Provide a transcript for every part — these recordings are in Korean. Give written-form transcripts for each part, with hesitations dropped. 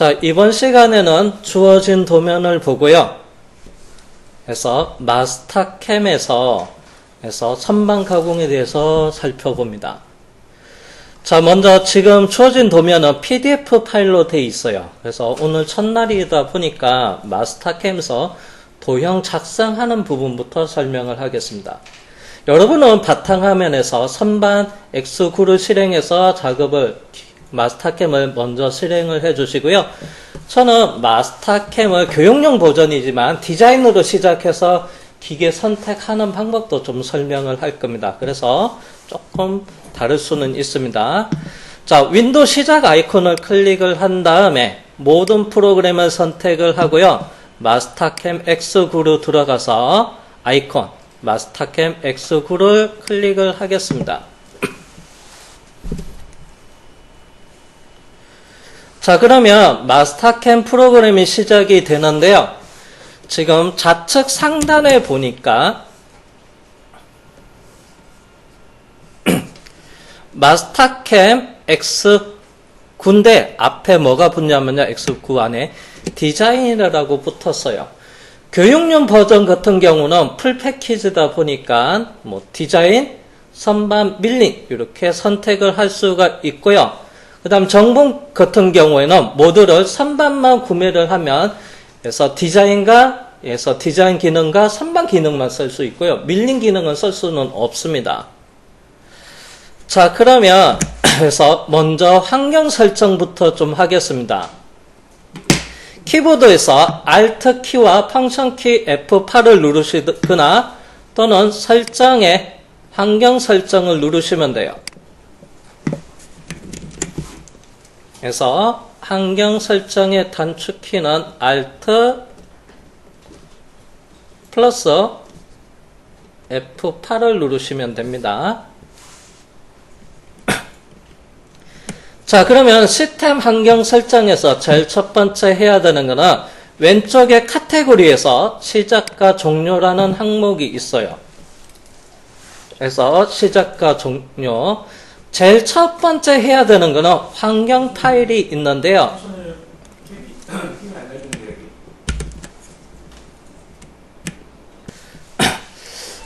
자, 이번 시간에는 주어진 도면을 보고요. 그래서 마스터캠에서 선반 가공에 대해서 살펴봅니다. 자, 먼저 지금 주어진 도면은 PDF 파일로 되어 있어요. 그래서 오늘 첫날이다 보니까 마스터캠에서 도형 작성하는 부분부터 설명을 하겠습니다. 여러분은 바탕화면에서 선반 X9를 실행해서 작업을 마스터캠을 먼저 실행을 해 주시고요. 저는 마스터캠을 교육용 버전이지만 디자인으로 시작해서 기계 선택하는 방법도 좀 설명을 할 겁니다. 그래서 조금 다를 수는 있습니다. 자, 윈도우 시작 아이콘을 클릭을 한 다음에 모든 프로그램을 선택을 하고요. 마스터캠 X9로 들어가서 아이콘 마스터캠 X9를 클릭을 하겠습니다. 자, 그러면 마스터캠 프로그램이 시작이 되는데요. 지금 좌측 상단에 보니까 마스터캠 X9인데 앞에 뭐가 붙냐면요. X9 안에 디자인이라고 붙었어요. 교육용 버전 같은 경우는 풀 패키지다 보니까 뭐 디자인, 선반, 밀링 이렇게 선택을 할 수가 있고요. 그 다음 정품 같은 경우에는 모듈을 선반만 구매를 하면 그래서 디자인 기능과 선반 기능만 쓸 수 있고요. 밀링 기능은 쓸 수는 없습니다. 자, 그러면 그래서 먼저 환경 설정부터 좀 하겠습니다. 키보드에서 Alt 키와 펑션 키 F8을 누르시거나 또는 설정에 환경 설정을 누르시면 돼요. 그래서 환경 설정의 단축키는 Alt 플러스 F8을 누르시면 됩니다. 자, 그러면 시스템 환경 설정에서 제일 첫 번째 해야 되는 거는 왼쪽에 카테고리에서 시작과 종료라는 항목이 있어요. 그래서 시작과 종료. 제일 첫 번째 해야 되는 거는 환경 파일이 있는데요.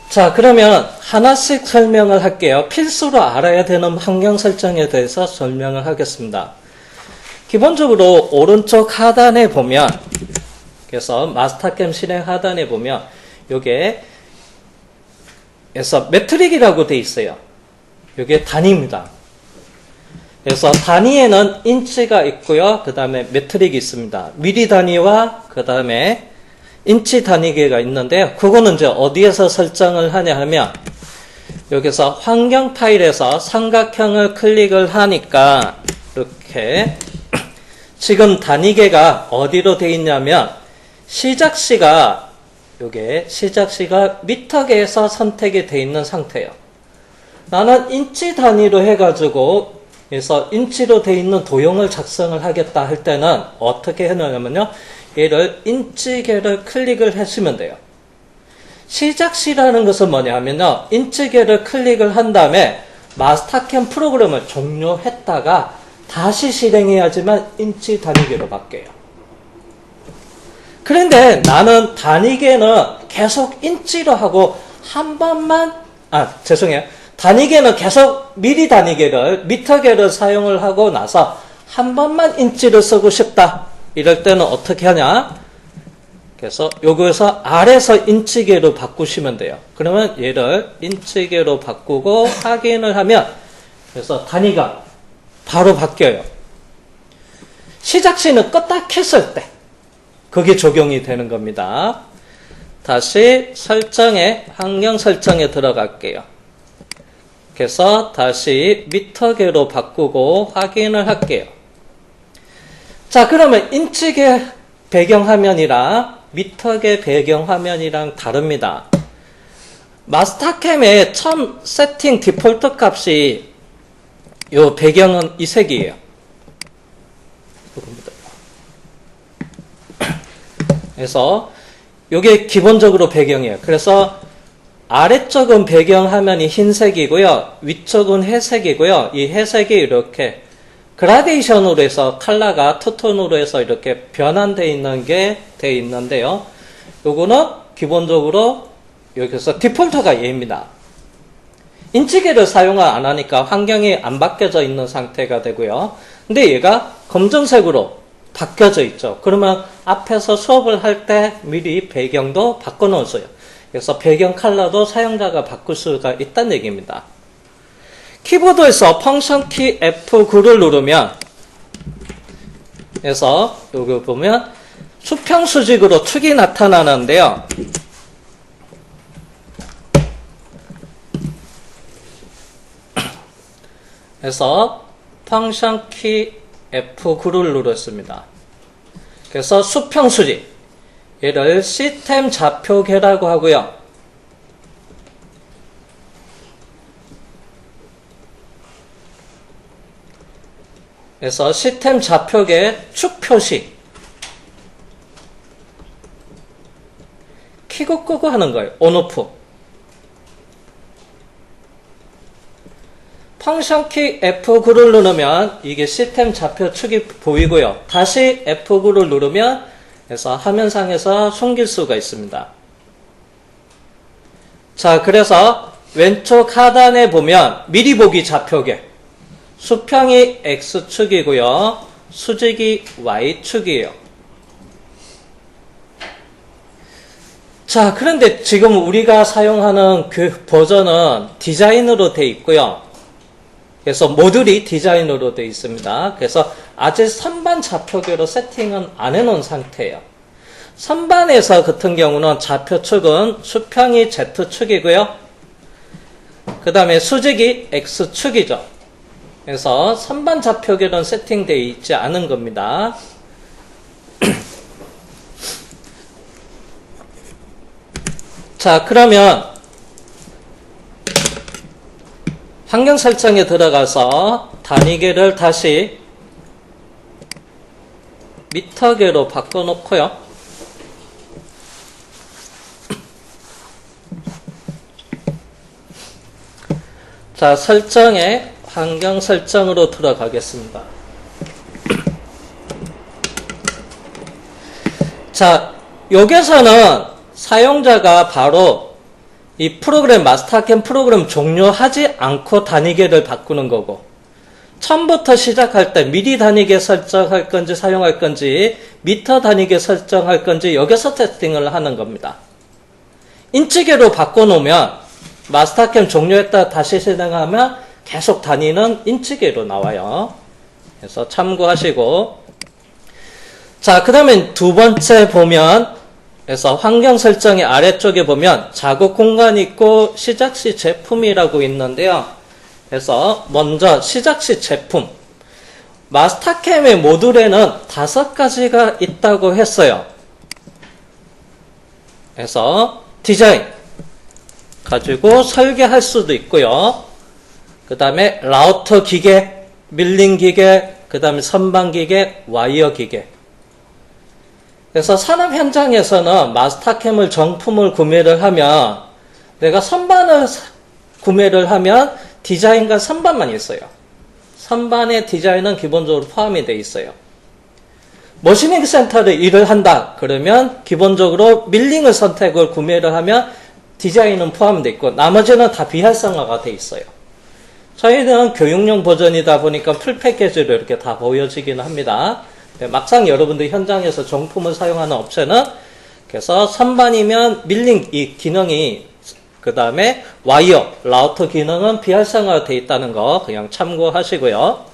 자, 그러면 하나씩 설명을 할게요. 필수로 알아야 되는 환경 설정에 대해서 설명을 하겠습니다. 기본적으로 오른쪽 하단에 보면, 그래서 마스터캠 실행 하단에 보면, 요게, 그래서 매트릭이라고 되어 있어요. 요게 단위입니다. 그래서 단위에는 인치가 있고요. 그 다음에 매트릭이 있습니다. 미리 단위와 그 다음에 인치 단위계가 있는데요. 그거는 이제 어디에서 설정을 하냐 하면 여기서 환경 파일에서 삼각형을 클릭을 하니까 이렇게 지금 단위계가 어디로 되어 있냐면 시작시가 요게 시작시가 미터계에서 선택이 되어 있는 상태예요. 나는 인치 단위로 해가지고 그래서 인치로 되어 있는 도형을 작성을 하겠다 할 때는 어떻게 해놓냐면요. 얘를 인치계를 클릭을 하시면 돼요. 시작시라는 것은 뭐냐면요. 인치계를 클릭을 한 다음에 마스터캠 프로그램을 종료했다가 다시 실행해야지만 인치 단위계로 바뀌어요. 그런데 나는 단위계는 계속 인치로 하고 한 번만 단위계는 계속 미리 단위계를 미터계를 사용을 하고 나서 한 번만 인치를 쓰고 싶다. 이럴 때는 어떻게 하냐? 그래서 여기서 아래서 인치계로 바꾸시면 돼요. 그러면 얘를 인치계로 바꾸고 확인을 하면 그래서 단위가 바로 바뀌어요. 시작시는 껐다 켰을 때 그게 적용이 되는 겁니다. 다시 설정에 환경 설정에 들어갈게요. 그래서 다시 미터계로 바꾸고 확인을 할게요. 자, 그러면 인치계 배경화면이랑 미터계 배경화면이랑 다릅니다. 마스터캠의 처음 세팅 디폴트 값이 요 배경은 이 색이에요. 그래서 요게 기본적으로 배경이에요. 그래서 아래쪽은 배경화면이 흰색이고요. 위쪽은 회색이고요. 이 회색이 이렇게 그라데이션으로 해서 컬러가 투톤으로 해서 이렇게 변환되어 있는 게 되어 있는데요. 요거는 기본적으로 여기서 디폴트가 얘입니다. 인치계를 사용을 안 하니까 환경이 안 바뀌어져 있는 상태가 되고요. 근데 얘가 검정색으로 바뀌어져 있죠. 그러면 앞에서 수업을 할 때 미리 배경도 바꿔놓았어요. 그래서 배경 컬러도 사용자가 바꿀 수가 있다는 얘기입니다. 키보드에서 펑션 키 F9를 누르면, 그래서 여기 보면 수평 수직으로 축이 나타나는데요. 그래서 펑션 키 F9를 눌렀습니다. 그래서 수평 수직, 얘를 시스템 좌표계라고 하고요. 그래서 시스템 좌표계 축 표시, 키고 끄고 하는 거예요. 온오프. 펑션 키 F9를 누르면 이게 시스템 좌표 축이 보이고요. 다시 F9를 누르면 그래서 화면상에서 숨길 수가 있습니다. 자, 그래서 왼쪽 하단에 보면 미리 보기 좌표계, 수평이 X축이고요. 수직이 Y축이에요. 자, 그런데 지금 우리가 사용하는 그 버전은 디자인으로 되어 있고요. 그래서 모듈이 디자인으로 되어 있습니다. 그래서 아직 선반 좌표계로 세팅은 안 해놓은 상태예요. 선반에서 같은 경우는 좌표축은 수평이 Z축이고요. 그 다음에 수직이 X축이죠. 그래서 선반 좌표계는 세팅되어 있지 않은 겁니다. 자, 그러면 환경 설정에 들어가서 단위계를 다시 미터계로 바꿔놓고요. 자, 설정에 환경 설정으로 들어가겠습니다. 자, 여기서는 사용자가 바로 이 프로그램, 마스터캠 프로그램 종료하지 않고 단위계를 바꾸는 거고, 처음부터 시작할 때 미리 단위계 설정할 건지 사용할 건지, 미터 단위계 설정할 건지 여기서 세팅을 하는 겁니다. 인치계로 바꿔놓으면 마스터캠 종료했다 다시 실행하면 계속 단위는 인치계로 나와요. 그래서 참고하시고, 자, 그 다음에 두 번째 보면, 그래서 환경 설정의 아래쪽에 보면 작업 공간이 있고 시작시 제품이라고 있는데요. 그래서 먼저 시작시 제품. 마스터캠의 모듈에는 5가지가 있다고 했어요. 그래서 디자인 가지고 설계할 수도 있고요. 그 다음에 라우터 기계, 밀링 기계, 그 다음에 선반 기계, 와이어 기계. 그래서 산업 현장에서는 마스터캠을 정품을 구매를 하면 내가 선반을 구매를 하면 디자인과 선반만 있어요. 선반의 디자인은 기본적으로 포함이 되어 있어요. 머시닝 센터를 일을 한다 그러면 기본적으로 밀링을 선택을 구매를 하면 디자인은 포함되어 있고 나머지는 다 비활성화가 되어 있어요. 저희는 교육용 버전이다 보니까 풀 패키지로 이렇게 다 보여지기는 합니다. 막상 여러분들 현장에서 정품을 사용하는 업체는 그래서 선반이면 밀링 이 기능이 그 다음에 와이어, 라우터 기능은 비활성화가 되어 있다는 거 그냥 참고하시고요.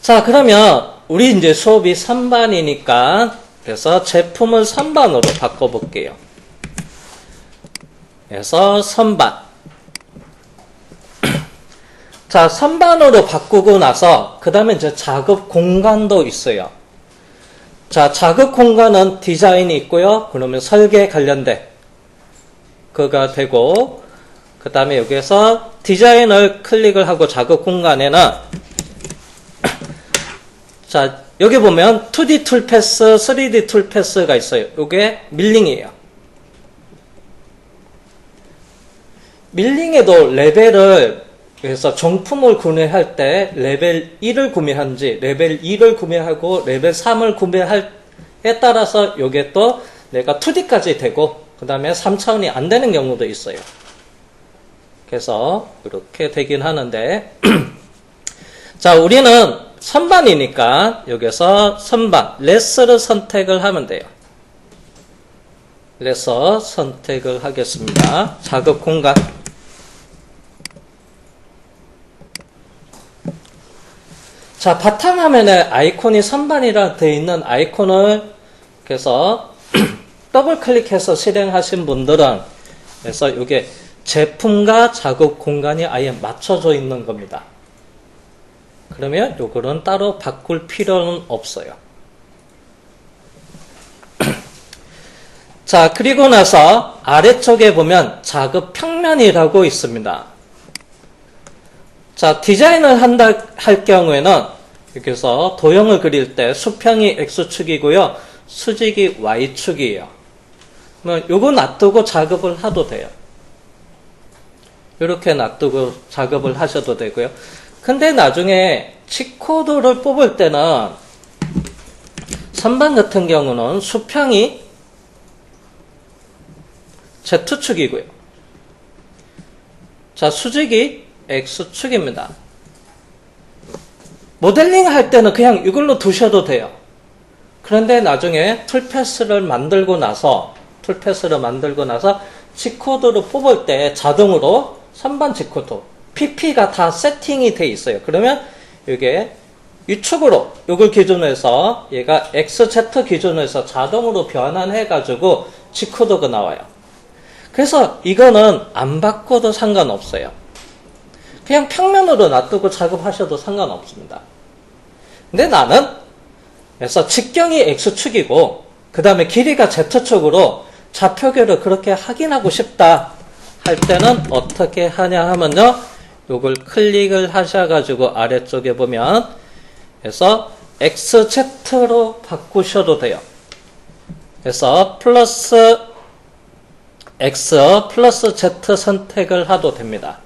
자, 그러면 우리 이제 수업이 선반이니까 그래서 제품을 선반으로 바꿔볼게요. 그래서 선반. 자, 선반으로 바꾸고 나서 그 다음에 이제 작업 공간도 있어요. 자, 작업 공간은 디자인이 있고요. 그러면 설계 관련된 그가 되고 그 다음에 여기에서 디자인을 클릭을 하고 작업 공간에는 자, 여기 보면 2D 툴 패스, 3D 툴 패스가 있어요. 이게 밀링이에요. 밀링에도 레벨을 그래서 정품을 구매할 때 레벨 1을 구매한지 레벨 2를 구매하고 레벨 3을 구매할에 따라서 이게 또 내가 2D까지 되고 그 다음에 3차원이 안 되는 경우도 있어요. 그래서 이렇게 되긴 하는데 자, 우리는 선반이니까 여기서 선반 레스를 선택을 하면 돼요. 레서 선택을 하겠습니다. 작업 공간 자, 바탕화면에 아이콘이 선반이라 되어 있는 아이콘을 그래서 더블 클릭해서 실행하신 분들은 그래서 이게 제품과 작업 공간이 아예 맞춰져 있는 겁니다. 그러면 요거는 따로 바꿀 필요는 없어요. 자, 그리고 나서 아래쪽에 보면 작업 평면이라고 있습니다. 자, 디자인을 할 경우에는 여기서 도형을 그릴 때 수평이 X축이고요. 수직이 Y축이에요. 요거 놔두고 작업을 하도 돼요. 이렇게 놔두고 작업을 하셔도 되고요. 근데 나중에 G코드를 뽑을 때는 선반 같은 경우는 수평이 Z축이고요. 자, 수직이 X축입니다. 모델링 할 때는 그냥 이걸로 두셔도 돼요. 그런데 나중에 툴패스를 만들고 나서 G코드를 뽑을 때 자동으로 선반 G코드 PP가 다 세팅이 돼 있어요. 그러면 이게 위축으로 이걸 기준으로 해서 얘가 XZ 기준으로 해서 자동으로 변환해 가지고 G코드가 나와요. 그래서 이거는 안 바꿔도 상관없어요. 그냥 평면으로 놔두고 작업하셔도 상관없습니다. 근데 나는 그래서 직경이 X축이고 그 다음에 길이가 Z축으로 좌표계를 그렇게 확인하고 싶다 할 때는 어떻게 하냐 하면요. 요걸 클릭을 하셔가지고 아래쪽에 보면 그래서 XZ로 바꾸셔도 돼요. 그래서 플러스 X 플러스 Z 선택을 하도 됩니다.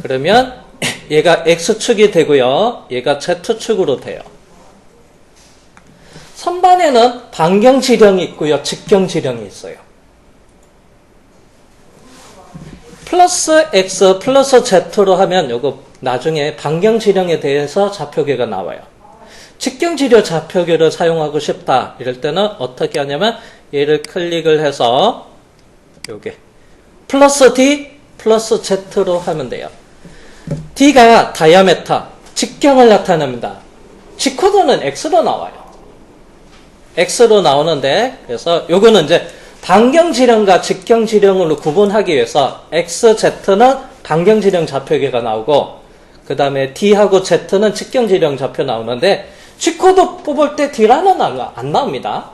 그러면 얘가 X축이 되고요. 얘가 Z축으로 돼요. 선반에는 반경 지령이 있고요. 직경 지령이 있어요. 플러스 X 플러스 Z로 하면 요거 나중에 반경 지령에 대해서 좌표계가 나와요. 직경 지령 좌표계를 사용하고 싶다. 이럴 때는 어떻게 하냐면 얘를 클릭을 해서 요게 플러스 D 플러스 Z로 하면 돼요. D가 다이아메터, 직경을 나타냅니다. G코드는 X로 나와요. X로 나오는데, 그래서 요거는 이제 반경지령과 직경지령으로 구분하기 위해서 XZ는 반경지령 좌표계가 나오고, 그 다음에 D하고 Z는 직경지령 좌표 나오는데, G코드 뽑을 때 D라는 안 나옵니다.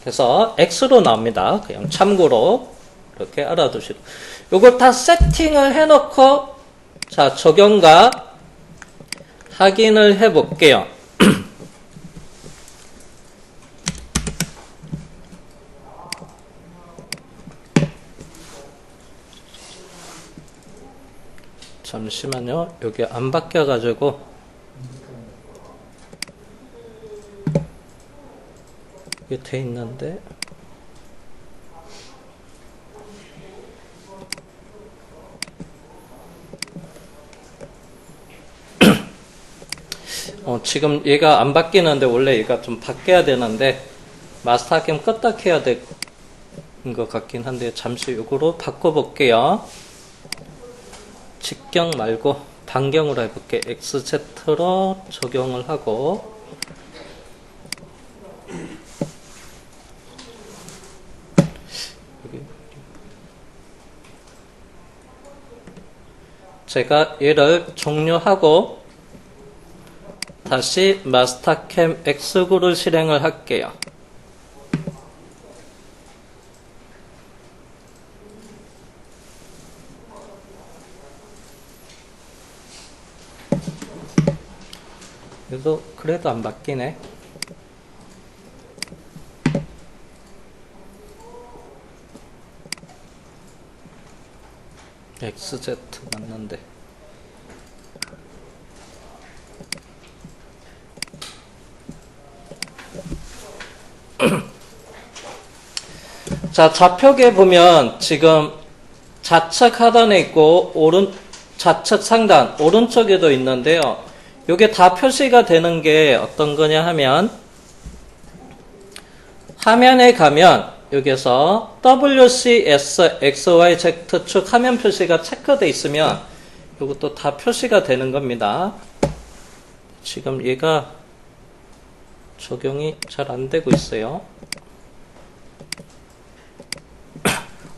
그래서 X로 나옵니다. 그냥 참고로 이렇게 알아두시고. 요걸 다 세팅을 해놓고, 자, 적용과 확인을 해볼게요. 잠시만요. 여기 안 바뀌어가지고. 이게 돼 있는데. 지금 얘가 안 바뀌는데 원래 얘가 좀 바뀌어야 되는데 마스터 하기면 껐다 켜야 될 것 같긴 한데 잠시 이거로 바꿔볼게요. 직경 말고 반경으로 해볼게. XZ로 적용을 하고 제가 얘를 종료하고 다시 마스터캠 X구를 실행을 할게요. 그래도 안 바뀌네. XZ 맞는데. 자, 좌표계 보면 지금 좌측 하단에 있고 좌측 상단 오른쪽에도 있는데요. 이게 다 표시가 되는 게 어떤 거냐 하면 화면에 가면 여기서 WCS XYZ 축 화면 표시가 체크되어 있으면 이것도 다 표시가 되는 겁니다. 지금 얘가 적용이 잘 안 되고 있어요.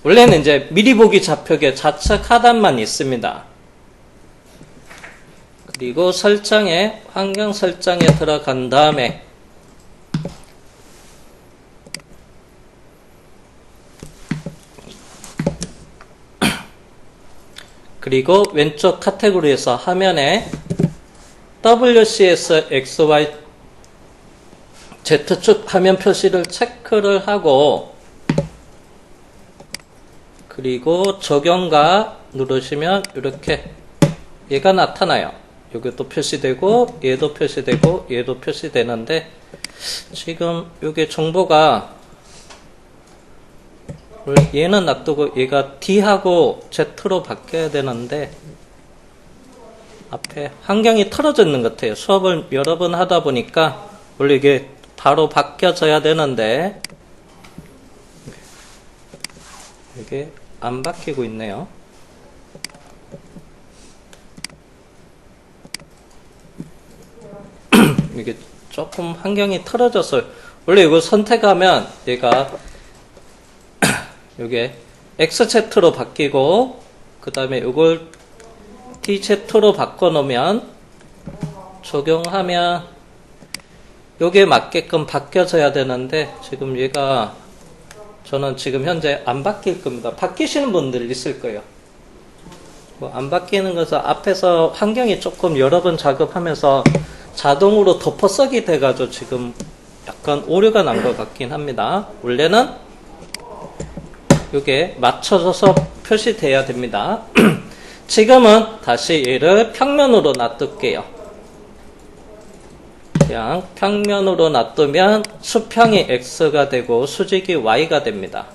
원래는 이제 미리 보기 좌표계 좌측 하단만 있습니다. 그리고 설정에, 환경 설정에 들어간 다음에 그리고 왼쪽 카테고리에서 화면에 WCS XY Z축 화면 표시를 체크를 하고 그리고 적용과 누르시면 이렇게 얘가 나타나요. 여기도 표시되고 얘도 표시되고 얘도 표시되는데 지금 이게 정보가 얘는 놔두고 얘가 D하고 Z로 바뀌어야 되는데 앞에 환경이 틀어져 있는 것 같아요. 수업을 여러 번 하다 보니까 원래 이게 바로 바뀌어져야 되는데 이게 안 바뀌고 있네요. 이게 조금 환경이 틀어져서 원래 이거 선택하면 얘가 요게 XZ로 바뀌고 그 다음에 이걸 DZ로 바꿔놓으면 적용하면 요게 맞게끔 바뀌어져야 되는데 지금 얘가 저는 지금 현재 안 바뀔 겁니다. 바뀌시는 분들 있을 거예요. 뭐 안 바뀌는 것은 앞에서 환경이 조금 여러 번 작업하면서 자동으로 덮어쓰기 돼가지고 지금 약간 오류가 난 것 같긴 합니다. 원래는 이게 맞춰져서 표시돼야 됩니다. 지금은 다시 얘를 평면으로 놔둘게요. 그냥 평면으로 놔두면 수평이 X가 되고 수직이 Y가 됩니다.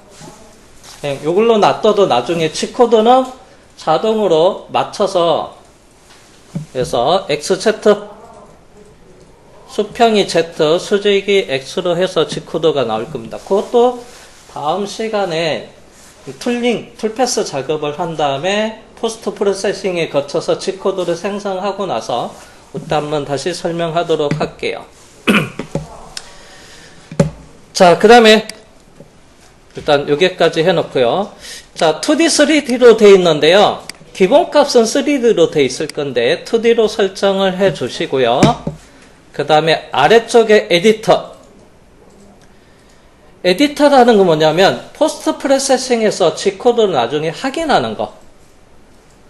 그냥 이걸로 놔둬도 나중에 G코드는 자동으로 맞춰서 그래서 XZ 수평이 Z, 수직이 X로 해서 G코드가 나올 겁니다. 그것도 다음 시간에 툴패스 작업을 한 다음에 포스트 프로세싱에 거쳐서 G코드를 생성하고 나서 그때 한번 다시 설명하도록 할게요. 자, 그 다음에 일단 여기까지 해놓고요. 자, 2D, 3D로 되어 있는데요. 기본값은 3D로 되어 있을 건데 2D로 설정을 해 주시고요. 그 다음에 아래쪽에 에디터. 에디터라는 건 뭐냐면 포스트 프로세싱에서 G코드를 나중에 확인하는 거.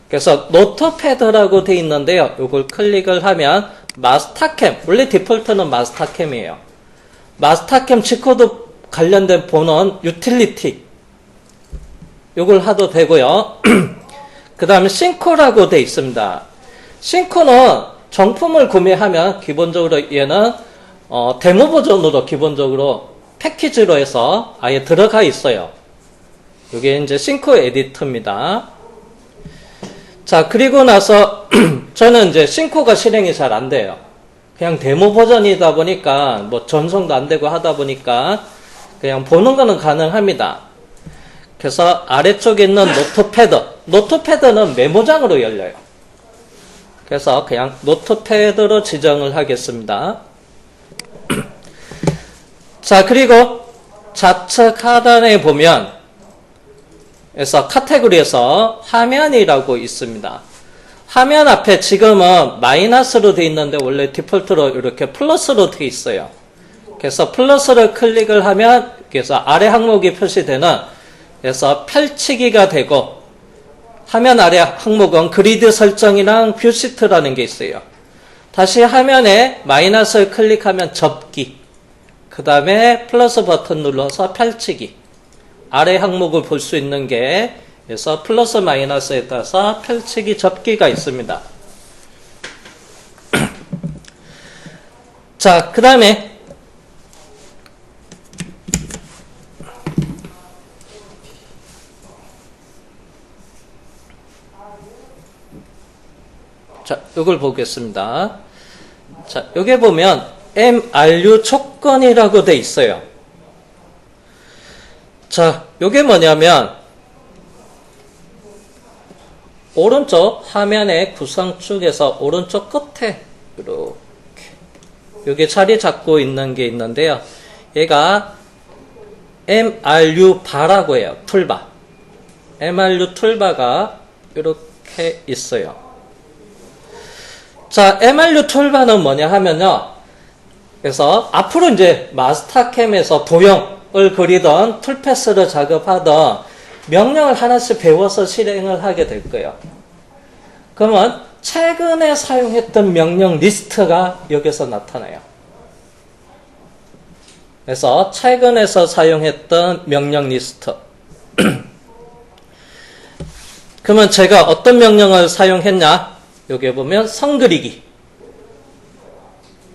그래서 노트패드라고 되어 있는데요. 이걸 클릭을 하면 마스터캠, 원래 디폴트는 마스터캠이에요. 마스터캠 G코드 관련된 보는 유틸리티 이걸 하도 되고요. 그 다음에 싱코라고 되어 있습니다. 싱코는 정품을 구매하면 기본적으로 얘는 데모 버전으로 기본적으로 패키지로 해서 아예 들어가 있어요. 이게 이제 싱코 에디터입니다. 자, 그리고 나서 저는 이제 싱코가 실행이 잘 안 돼요. 그냥 데모 버전이다 보니까 뭐 전송도 안 되고 하다 보니까 그냥 보는 거는 가능합니다. 그래서 아래쪽에 있는 노트패드는 메모장으로 열려요. 그래서 그냥 노트패드로 지정을 하겠습니다. 자, 그리고 좌측 하단에 보면 그래서 카테고리에서 화면이라고 있습니다. 화면 앞에 지금은 마이너스로 되어 있는데 원래 디폴트로 이렇게 플러스로 되어 있어요. 그래서 플러스를 클릭을 하면 그래서 아래 항목이 표시되는 그래서 펼치기가 되고 화면 아래 항목은 그리드 설정이랑 뷰시트라는 게 있어요. 다시 화면에 마이너스를 클릭하면 접기 그 다음에 플러스 버튼 눌러서 펼치기 아래 항목을 볼 수 있는 게 그래서 플러스 마이너스에 따라서 펼치기 접기가 있습니다. 자, 그 다음에 자, 이걸 보겠습니다. 자, 여기 보면 MRU 조건이라고 돼 있어요. 자, 요게 뭐냐면 오른쪽 화면의 구성축에서 오른쪽 끝에 이렇게 요게 자리 잡고 있는 게 있는데요. 얘가 MRU 바라고 해요. 툴바. MRU 툴바가 이렇게 있어요. 자, MRU 툴바는 뭐냐 하면요. 그래서 앞으로 이제 마스터캠에서 도형을 그리던 툴패스를 작업하던 명령을 하나씩 배워서 실행을 하게 될 거예요. 그러면 최근에 사용했던 명령 리스트가 여기서 나타나요. 그래서 최근에서 사용했던 명령 리스트. 그러면 제가 어떤 명령을 사용했냐? 여기 보면 선 그리기.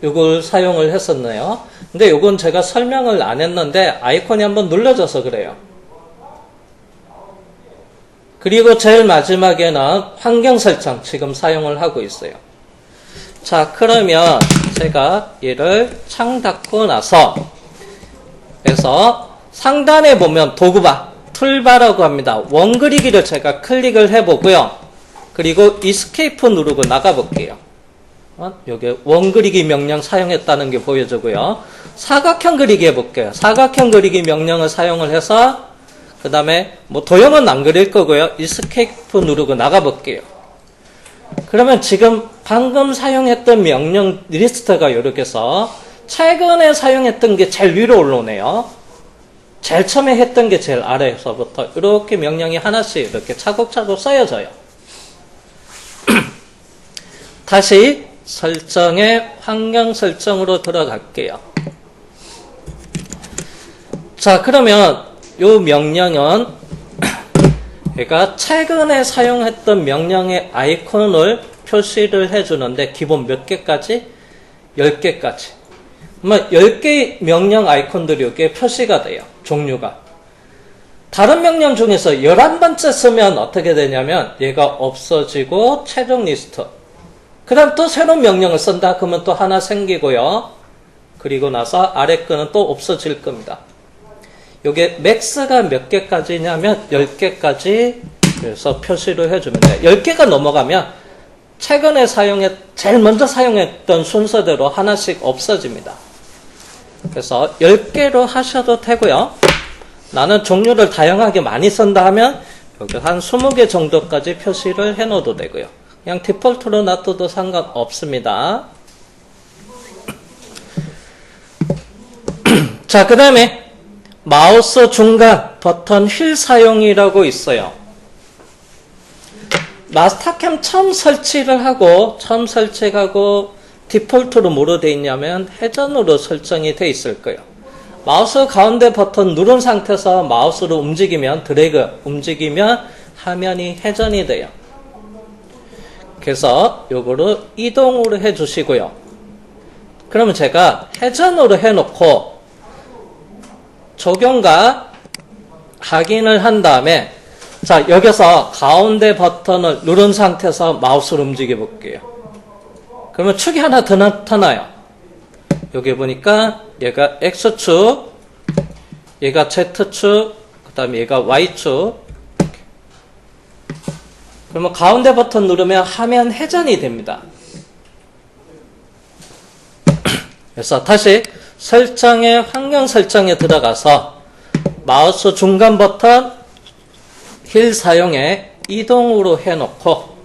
이걸 사용을 했었네요. 근데 이건 제가 설명을 안 했는데 아이콘이 한번 눌러져서 그래요. 그리고 제일 마지막에는 환경 설정 지금 사용을 하고 있어요. 자, 그러면 제가 얘를 창 닫고 나서 그래서 상단에 보면 도구바, 툴바라고 합니다. 원 그리기를 제가 클릭을 해보고요. 그리고 이스케이프 누르고 나가볼게요. 여기 원 그리기 명령 사용했다는 게 보여지고요. 사각형 그리기 해볼게요. 사각형 그리기 명령을 사용을 해서 그 다음에 뭐 도형은 안 그릴 거고요. 이스케이프 누르고 나가볼게요. 그러면 지금 방금 사용했던 명령 리스트가 이렇게 해서 최근에 사용했던 게 제일 위로 올라오네요. 제일 처음에 했던 게 제일 아래에서부터 이렇게 명령이 하나씩 이렇게 차곡차곡 쌓여져요. 다시 설정의 환경 설정으로 들어갈게요. 자, 그러면 이 명령은 얘가 최근에 사용했던 명령의 아이콘을 표시를 해주는데 기본 몇 개까지? 10개까지. 10개의 명령 아이콘들이 여기에 표시가 돼요. 종류가. 다른 명령 중에서 11번째 쓰면 어떻게 되냐면 얘가 없어지고 최종 리스트. 그 다음 또 새로운 명령을 쓴다. 그러면 또 하나 생기고요. 그리고 나서 아래 거는 또 없어질 겁니다. 요게 맥스가 몇 개까지냐면 10개까지 그래서 표시를 해주면 돼요. 10개가 넘어가면 최근에 제일 먼저 사용했던 순서대로 하나씩 없어집니다. 그래서 10개로 하셔도 되고요. 나는 종류를 다양하게 많이 쓴다 하면 여기 한 20개 정도까지 표시를 해 놓어도 되고요. 그냥 디폴트로 놔둬도 상관없습니다. 자, 그 다음에 마우스 중간 버튼 휠 사용이라고 있어요. 마스터캠 처음 설치하고 디폴트로 뭐로 되어 있냐면 회전으로 설정이 되어 있을 거예요. 마우스 가운데 버튼 누른 상태에서 마우스를 움직이면 드래그 움직이면 화면이 회전이 돼요. 그래서 요거를 이동으로 해 주시고요. 그러면 제가 회전으로 해놓고 적용과 확인을 한 다음에 자, 여기서 가운데 버튼을 누른 상태에서 마우스를 움직여 볼게요. 그러면 축이 하나 더 나타나요. 여기 보니까 얘가 X축, 얘가 Z축, 그 다음에 얘가 Y축. 그러면 가운데 버튼 누르면 화면 회전이 됩니다. 그래서 다시 설정의 환경 설정에 들어가서 마우스 중간 버튼 휠 사용에 이동으로 해놓고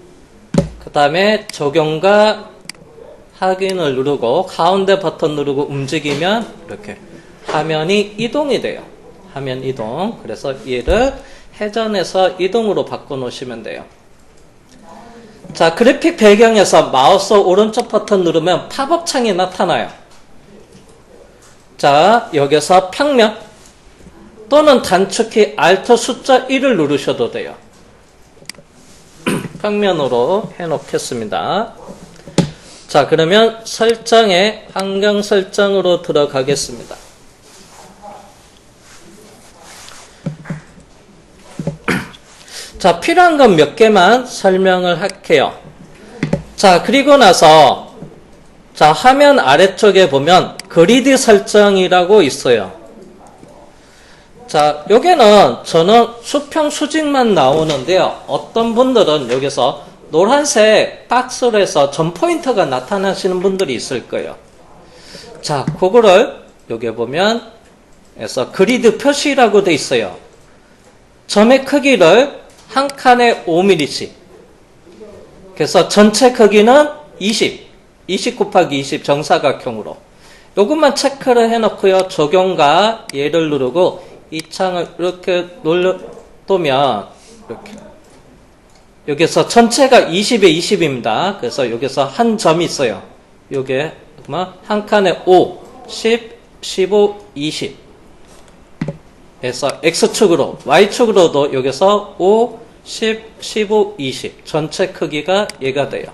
그 다음에 적용과 확인을 누르고 가운데 버튼 누르고 움직이면 이렇게 화면이 이동이 돼요. 화면 이동. 그래서 얘를 회전해서 이동으로 바꿔 놓으시면 돼요. 자, 그래픽 배경에서 마우스 오른쪽 버튼 누르면 팝업 창이 나타나요. 자, 여기서 평면 또는 단축키 Alt 숫자 1을 누르셔도 돼요. 평면으로 해놓겠습니다. 자, 그러면 설정에 환경 설정으로 들어가겠습니다. 자, 필요한 건 몇 개만 설명을 할게요. 자, 그리고 나서 자, 화면 아래쪽에 보면 그리드 설정이라고 있어요. 자, 여기는 저는 수평 수직만 나오는데요. 어떤 분들은 여기서 노란색 박스로 해서 점 포인트가 나타나시는 분들이 있을 거예요. 자, 그거를 여기 보면 해서 그리드 표시라고 돼 있어요. 점의 크기를 한 칸에 5mm씩. 그래서 전체 크기는 20 곱하기 20 정사각형으로. 요것만 체크를 해놓고요. 적용과 얘를 누르고 이 창을 이렇게 눌러두면 이렇게. 여기서 전체가 20에 20입니다. 그래서 여기서 한 점이 있어요. 요게 한 칸에 5, 10, 15, 20. 그래서 X축으로, Y축으로도 여기서 5, 10, 15, 20. 전체 크기가 얘가 돼요.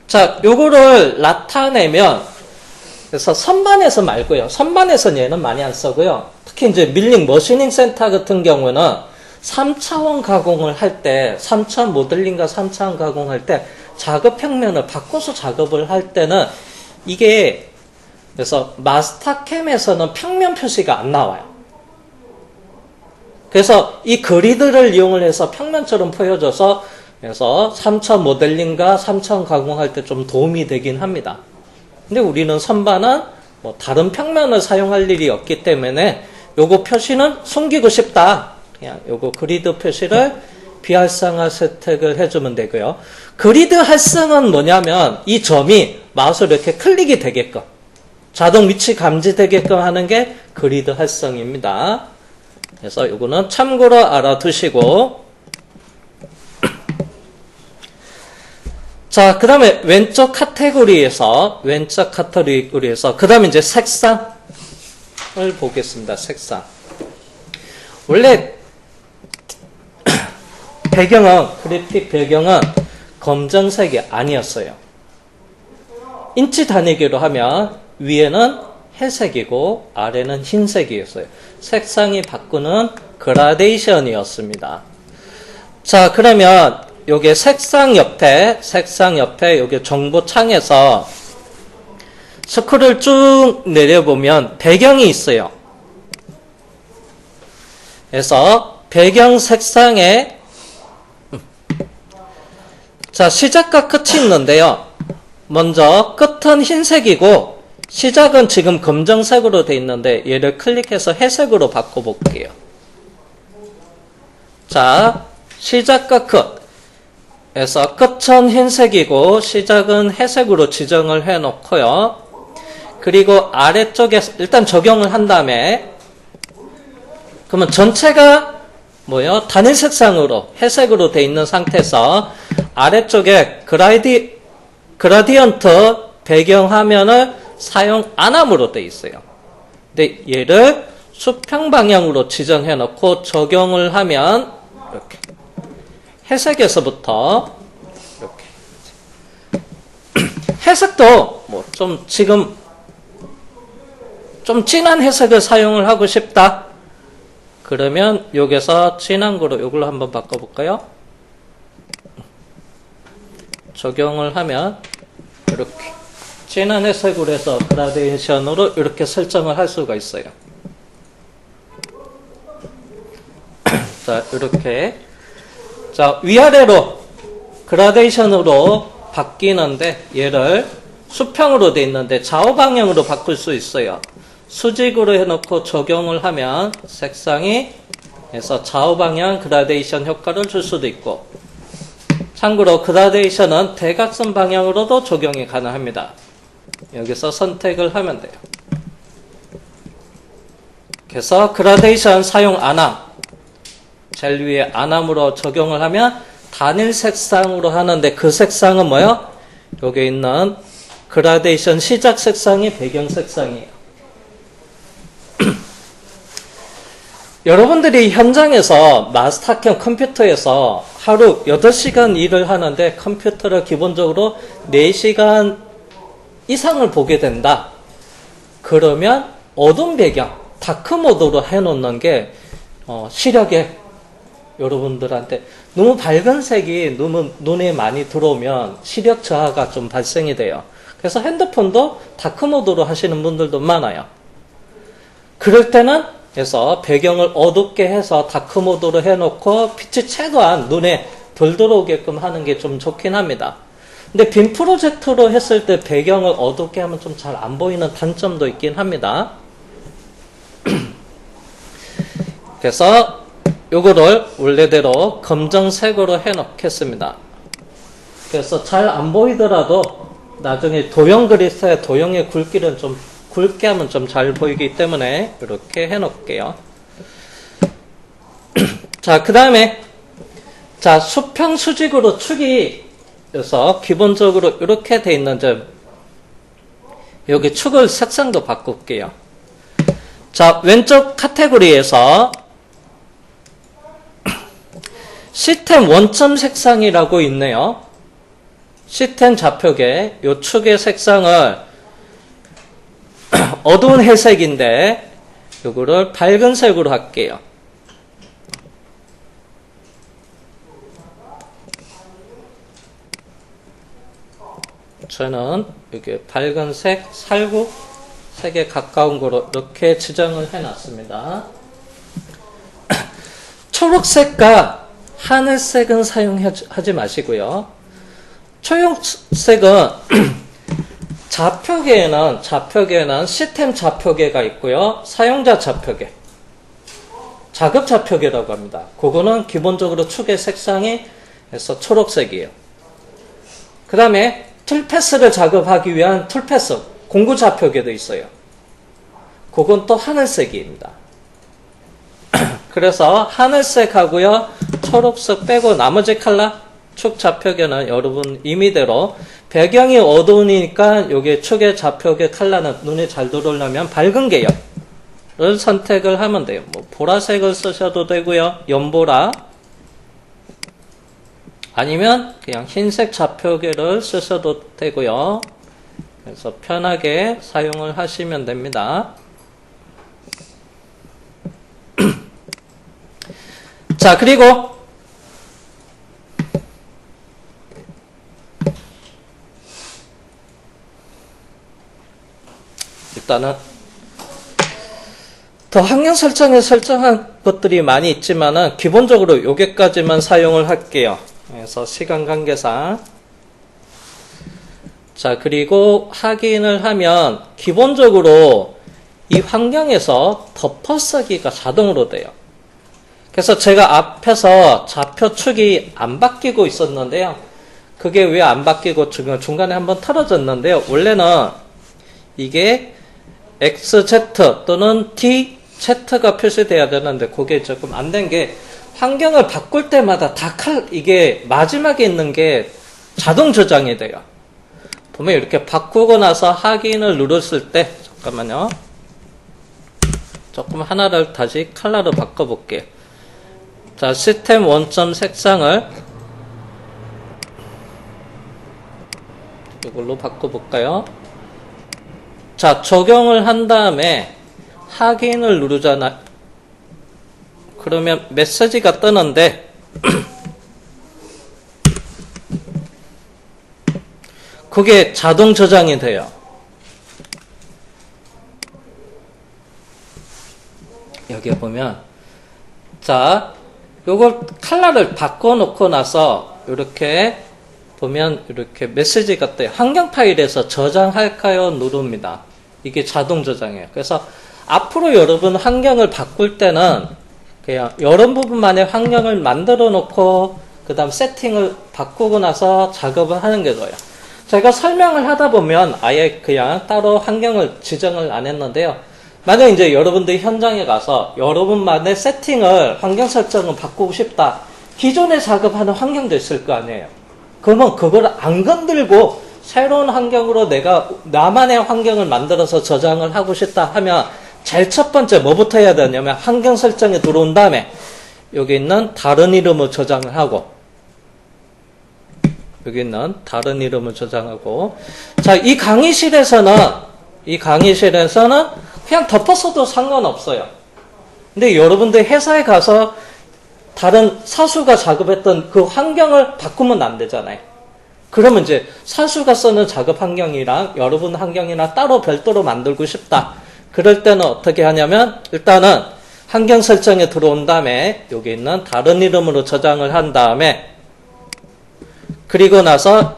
자, 요거를 나타내면, 그래서 선반에서 말고요. 선반에서는 얘는 많이 안 쓰고요. 특히 이제 밀링 머신닝 센터 같은 경우는 3차원 가공을 할 때, 3차원 모델링과 3차원 가공할 때 작업 평면을 바꿔서 작업을 할 때는 이게 그래서 마스터캠에서는 평면 표시가 안 나와요. 그래서 이 그리드를 이용을 해서 평면처럼 보여줘서 그래서 3차원 모델링과 3차원 가공할 때 좀 도움이 되긴 합니다. 근데 우리는 선반은 뭐 다른 평면을 사용할 일이 없기 때문에 요거 표시는 숨기고 싶다. 그냥 요거 그리드 표시를 비활성화 세택을 해주면 되고요. 그리드 활성은 뭐냐면 이 점이 마우스로 이렇게 클릭이 되게끔 자동 위치 감지되게끔 하는 게 그리드 활성입니다. 그래서 요거는 참고로 알아두시고 자, 그 다음에 왼쪽 카테고리에서 그 다음에 이제 색상을 보겠습니다. 색상. 원래 그래픽 배경은 검정색이 아니었어요. 인치 단위기로 하면 위에는 회색이고 아래는 흰색이었어요. 색상이 바꾸는 그라데이션이었습니다. 자, 그러면 요게 색상 옆에 요게 정보창에서 스크롤 쭉 내려보면 배경이 있어요. 그래서 배경 색상에 자, 시작과 끝이 있는데요. 먼저 끝은 흰색이고 시작은 지금 검정색으로 돼 있는데 얘를 클릭해서 회색으로 바꿔볼게요. 자, 시작과 끝. 그래서 끝은 흰색이고 시작은 회색으로 지정을 해놓고요. 그리고 아래쪽에 일단 적용을 한 다음에 그러면 전체가 뭐요? 단일 색상으로 회색으로 돼 있는 상태에서 아래쪽에 그라디언트 배경 화면을 사용 안 함으로 돼 있어요. 근데 얘를 수평 방향으로 지정해 놓고 적용을 하면 이렇게 회색에서부터 이렇게 회색도 뭐 좀 지금 좀 진한 회색을 사용을 하고 싶다. 그러면 여기서 진한 거로 이걸로 한번 바꿔볼까요? 적용을 하면 이렇게 진한 회색으로 해서 그라데이션으로 이렇게 설정을 할 수가 있어요. 자, 이렇게 자, 위아래로 그라데이션으로 바뀌는데 얘를 수평으로 돼 있는데 좌우 방향으로 바꿀 수 있어요. 수직으로 해놓고 적용을 하면 색상이 해서 좌우 방향 그라데이션 효과를 줄 수도 있고 참고로 그라데이션은 대각선 방향으로도 적용이 가능합니다. 여기서 선택을 하면 돼요. 그래서 그라데이션 사용 안함 제일 위에 안함으로 적용을 하면 단일 색상으로 하는데 그 색상은 뭐요? 여기 있는 그라데이션 시작 색상이 배경 색상이에요. 여러분들이 현장에서 마스터캠 컴퓨터에서 하루 8시간 일을 하는데 컴퓨터를 기본적으로 4시간 이상을 보게 된다. 그러면 어두운 배경, 다크모드로 해놓는 게 시력에 여러분들한테 너무 밝은 색이 너무 눈에 많이 들어오면 시력 저하가 좀 발생이 돼요. 그래서 핸드폰도 다크모드로 하시는 분들도 많아요. 그럴 때는 그래서 배경을 어둡게 해서 다크모드로 해놓고 빛이 최대한 눈에 덜 들어오게끔 하는 게 좀 좋긴 합니다. 근데 빔 프로젝터로 했을 때 배경을 어둡게 하면 좀 잘 안 보이는 단점도 있긴 합니다. 그래서 요거를 원래대로 검정색으로 해놓겠습니다. 그래서 잘 안 보이더라도 나중에 도형 그릴 때 도형의 굵기는 좀 굵게 하면 좀 잘 보이기 때문에 이렇게 해놓을게요. 자, 그 다음에 자, 수평 수직으로 축이 그래서 기본적으로 이렇게 돼 있는 점 여기 축을 색상도 바꿀게요. 자, 왼쪽 카테고리에서 시스템 원점 색상이라고 있네요. 시스템 좌표계 요 축의 색상을 어두운 회색인데 요거를 밝은 색으로 할게요. 저는 이게 밝은 색, 살구 색에 가까운 거로 이렇게 지정을 해놨습니다. 초록색과 하늘색은 사용하지 마시고요. 초록색은 좌표계에는 시스템 좌표계가 있고요. 사용자 좌표계, 작업 좌표계라고 합니다. 그거는 기본적으로 축의 색상이 해서 초록색이에요. 그 다음에 툴패스를 작업하기 위한 툴패스, 공구 좌표계도 있어요. 그건 또 하늘색입니다. 그래서 하늘색하고요, 초록색 빼고 나머지 컬러, 축 좌표계는 여러분 임의대로 배경이 어두우니까 여기 축의 좌표계 컬러는 눈에 잘 들어오려면 밝은 계열을 선택을 하면 돼요. 뭐 보라색을 쓰셔도 되고요, 연보라 아니면 그냥 흰색 좌표계를 쓰셔도 되고요. 그래서 편하게 사용을 하시면 됩니다. 자, 그리고 일단은 더 환경 설정에 설정한 것들이 많이 있지만은 기본적으로 여기까지만 사용을 할게요. 그래서 시간 관계상. 자, 그리고 확인을 하면 기본적으로 이 환경에서 덮어쓰기가 자동으로 돼요. 그래서 제가 앞에서 좌표축이 안 바뀌고 있었는데요. 그게 왜 안 바뀌고 중간에 한번 틀어졌는데요. 원래는 이게 XZ 또는 TZ가 표시돼야 되는데 그게 조금 안 된 게 환경을 바꿀 때마다 이게 마지막에 있는 게 자동 저장이 돼요. 보면 이렇게 바꾸고 나서 확인을 누르실 때 잠깐만요. 조금 하나를 다시 컬러로 바꿔볼게요. 자, 시스템 원점 색상을 이걸로 바꿔볼까요? 자, 적용을 한 다음에 확인을 누르잖아. 그러면 메시지가 뜨는데 그게 자동 저장이 돼요. 여기 보면 자, 요걸 컬러를 바꿔놓고 나서 이렇게 보면 이렇게 메시지가 떠요. 환경 파일에서 저장할까요? 누릅니다. 이게 자동 저장이에요. 그래서 앞으로 여러분 환경을 바꿀 때는 그냥 이런 부분만의 환경을 만들어 놓고 그 다음 세팅을 바꾸고 나서 작업을 하는 게 좋아요. 제가 설명을 하다 보면 아예 그냥 따로 환경을 지정을 안 했는데요. 만약 이제 여러분들이 현장에 가서 여러분만의 세팅을 환경 설정을 바꾸고 싶다. 기존에 작업하는 환경도 있을 거 아니에요. 그러면 그걸 안 건들고 새로운 환경으로 내가 나만의 환경을 만들어서 저장을 하고 싶다 하면 제일 첫 번째 뭐부터 해야 되냐면 환경 설정에 들어온 다음에 여기 있는 다른 이름을 저장을 하고 여기 있는 다른 이름을 저장하고 자, 이 강의실에서는 그냥 덮었어도 상관없어요. 근데 여러분들 회사에 가서 다른 사수가 작업했던 그 환경을 바꾸면 안 되잖아요. 그러면 이제 사수가 쓰는 작업 환경이랑 여러분 환경이랑 따로 별도로 만들고 싶다. 그럴 때는 어떻게 하냐면 일단은 환경 설정에 들어온 다음에 여기 있는 다른 이름으로 저장을 한 다음에 그리고 나서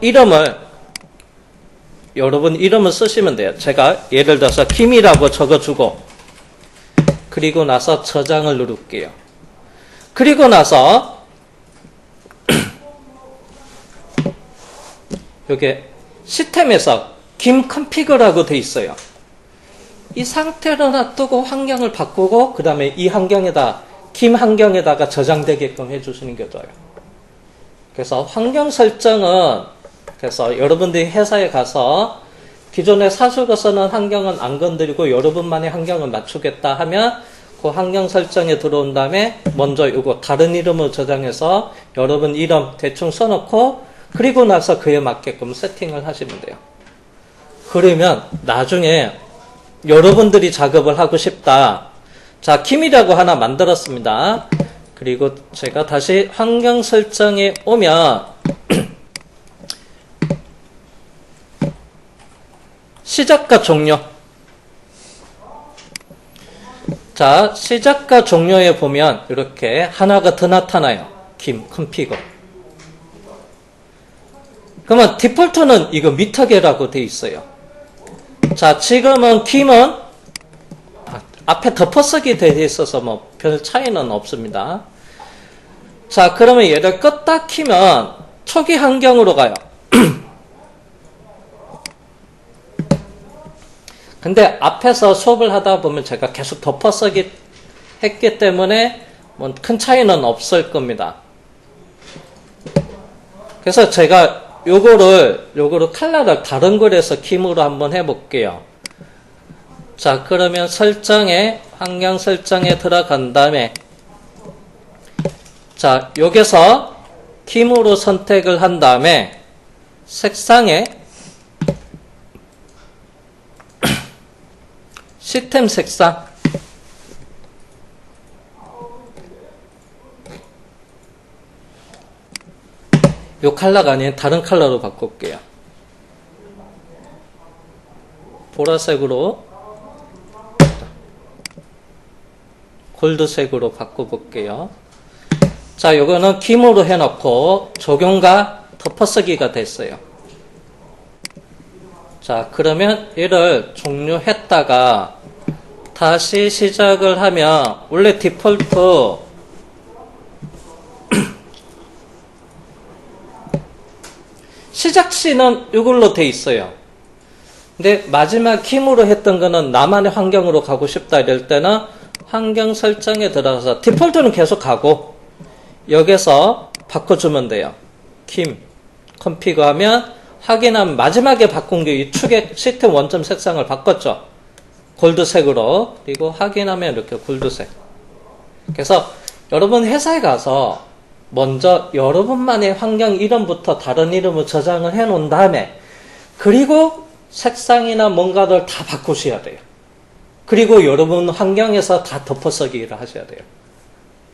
여러분 이름을 쓰시면 돼요. 제가 예를 들어서 김이라고 적어주고 그리고 나서 저장을 누를게요. 그리고 나서 여기 시스템에서 김 컨피그라고 돼 있어요. 이 상태로 놔두고 환경을 바꾸고 그 다음에 이 환경에다 김 환경에다가 저장되게끔 해주시는 게 좋아요. 그래서 환경 설정은 그래서 여러분들이 회사에 가서 기존에 사수가 쓰는 환경은 안 건드리고 여러분만의 환경을 맞추겠다 하면 그 환경 설정에 들어온 다음에 먼저 이거 다른 이름을 저장해서 여러분 이름 대충 써놓고 그리고 나서 그에 맞게끔 세팅을 하시면 돼요. 그러면 나중에 여러분들이 작업을 하고 싶다. 자, 김이라고 하나 만들었습니다. 그리고 제가 다시 환경 설정에 오면 시작과 종료. 자, 시작과 종료에 보면 이렇게 하나가 더 나타나요. 김, 컨피그. 그러면 디폴트는 이거 미터계라고 돼 있어요. 자, 지금은 김은 앞에 덮어쓰기 되어 있어서 뭐 별 차이는 없습니다. 자, 그러면 얘를 껐다 키면 초기 환경으로 가요. 근데 앞에서 수업을 하다 보면 제가 계속 덮어쓰기 했기 때문에 뭐 큰 차이는 없을 겁니다. 그래서 제가 요거를 칼라를 다른 글에서 김으로 한번 해볼게요. 자, 그러면 환경 설정에 들어간 다음에 자, 여기서 김으로 선택을 한 다음에 색상에 시스템 색상 요 컬러가 아닌 다른 컬러로 바꿀게요. 보라색으로 골드색으로 바꿔볼게요. 자, 요거는 김으로 해놓고 적용과 덮어쓰기가 됐어요. 자, 그러면 얘를 종료했다가 다시 시작을 하면 원래 디폴트 시작시는 이걸로 돼 있어요. 근데 마지막 김으로 했던 거는 나만의 환경으로 가고 싶다 이럴 때는 환경 설정에 들어가서 디폴트는 계속 가고 여기서 바꿔주면 돼요. 김 컨피그 하면 확인하면 마지막에 바꾼 게 이 축의 시스템 원점 색상을 바꿨죠. 골드색으로. 그리고 확인하면 이렇게 골드색. 그래서 여러분 회사에 가서 먼저 여러분만의 환경 이름부터 다른 이름을 저장을 해 놓은 다음에 그리고 색상이나 뭔가를 다 바꾸셔야 돼요. 그리고 여러분 환경에서 다 덮어쓰기를 하셔야 돼요.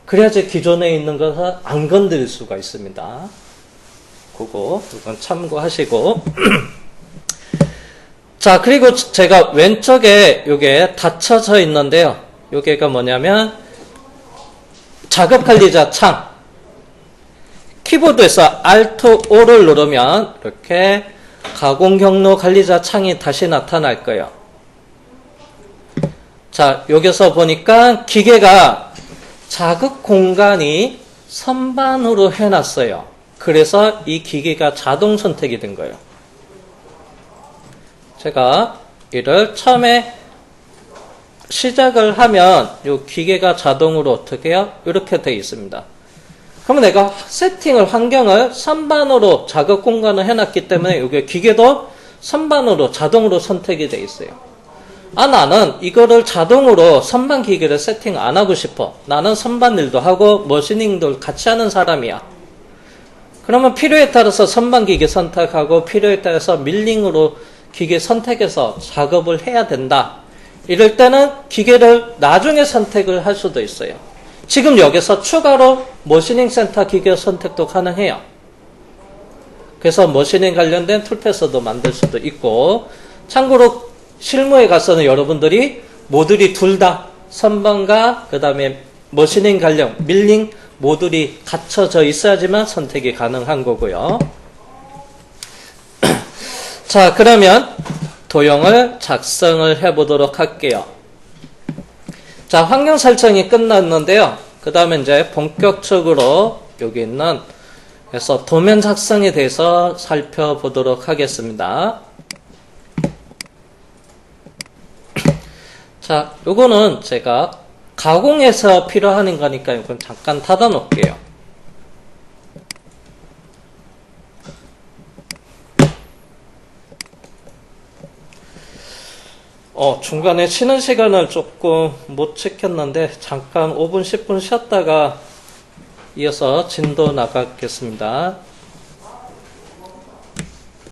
그래야지 기존에 있는 것을 안 건드릴 수가 있습니다. 이건 참고하시고. 자, 그리고 제가 왼쪽에 요게 닫혀져 있는데요. 요게가 뭐냐면 작업 관리자 창. 키보드에서 Alt O를 누르면 이렇게 가공 경로 관리자 창이 다시 나타날 거예요. 자, 여기서 보니까 기계가 작업 공간이 선반으로 해놨어요. 그래서 이 기계가 자동 선택이 된 거예요. 제가 이를 처음에 시작을 하면 이 기계가 자동으로 어떻게 해요? 이렇게 되어 있습니다. 그러면 내가 환경을 선반으로 작업 공간을 해놨기 때문에 여기 기계도 선반으로 자동으로 선택이 되어 있어요. 나는 이거를 자동으로 선반 기계를 세팅 안 하고 싶어. 나는 선반 일도 하고 머신ing도 같이 하는 사람이야. 그러면 필요에 따라서 선반 기계 선택하고 필요에 따라서 밀링으로 기계 선택해서 작업을 해야 된다. 이럴 때는 기계를 나중에 선택을 할 수도 있어요. 지금 여기서 추가로 머신잉 센터 기계 선택도 가능해요. 그래서 머신잉 관련된 툴패스도 만들 수도 있고, 참고로 실무에 가서는 여러분들이 모듈이 둘 다 선반과 그 다음에 머신잉 관련 밀링 모듈이 갖춰져 있어야지만 선택이 가능한 거고요. 자, 그러면 도형을 작성을 해보도록 할게요. 자, 환경 설정이 끝났는데요. 그 다음에 이제 본격적으로 여기 있는 그래서 도면 작성에 대해서 살펴보도록 하겠습니다. 자, 요거는 제가 가공해서 필요한 거니까 이건 잠깐 닫아 놓을게요. 중간에 쉬는 시간을 조금 못 지켰는데 잠깐 5분, 10분 쉬었다가 이어서 진도 나가겠습니다.